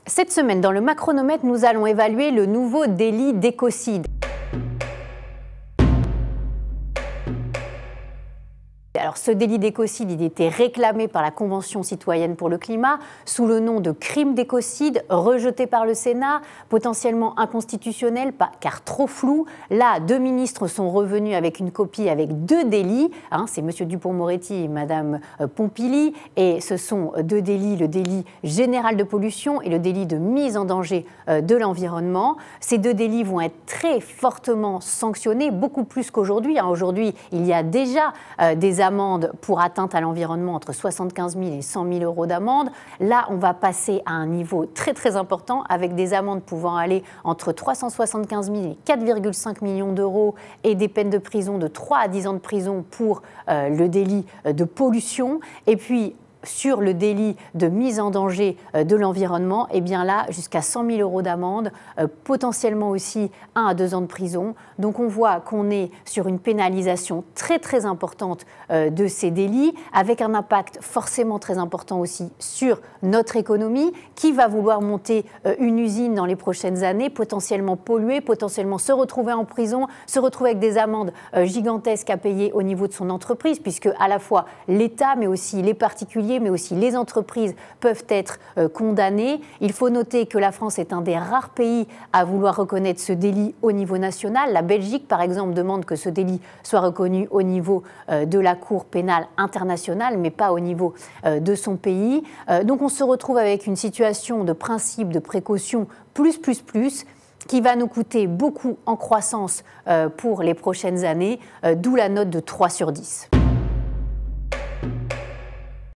Cette semaine, dans le Macronomètre, nous allons évaluer le nouveau délit d'écocide. Alors, ce délit d'écocide, il était réclamé par la Convention citoyenne pour le climat sous le nom de crime d'écocide, rejeté par le Sénat, potentiellement inconstitutionnel car trop flou. Là, deux ministres sont revenus avec une copie avec deux délits. C'est M. Dupond-Moretti et Mme Pompili. Et ce sont deux délits, le délit général de pollution et le délit de mise en danger de l'environnement. Ces deux délits vont être très fortement sanctionnés, beaucoup plus qu'aujourd'hui. Aujourd'hui, il y a déjà des amendes pour atteinte à l'environnement entre 75 000 et 100 000 euros d'amende. Là, on va passer à un niveau très très important avec des amendes pouvant aller entre 375 000 et 4,5 millions d'euros et des peines de prison de 3 à 10 ans de prison pour le délit de pollution. Et puis, sur le délit de mise en danger de l'environnement, et bien là, jusqu'à 100 000 euros d'amende, potentiellement aussi 1 à 2 ans de prison. Donc on voit qu'on est sur une pénalisation très très importante de ces délits, avec un impact forcément très important aussi sur notre économie, qui va vouloir monter une usine dans les prochaines années, potentiellement polluer, potentiellement se retrouver en prison, se retrouver avec des amendes gigantesques à payer au niveau de son entreprise, puisque à la fois l'État, mais aussi les particuliers, mais aussi les entreprises peuvent être condamnées. Il faut noter que la France est un des rares pays à vouloir reconnaître ce délit au niveau national. La Belgique, par exemple, demande que ce délit soit reconnu au niveau de la Cour pénale internationale, mais pas au niveau de son pays. Donc on se retrouve avec une situation de principe de précaution plus, qui va nous coûter beaucoup en croissance pour les prochaines années, d'où la note de 3 sur 10.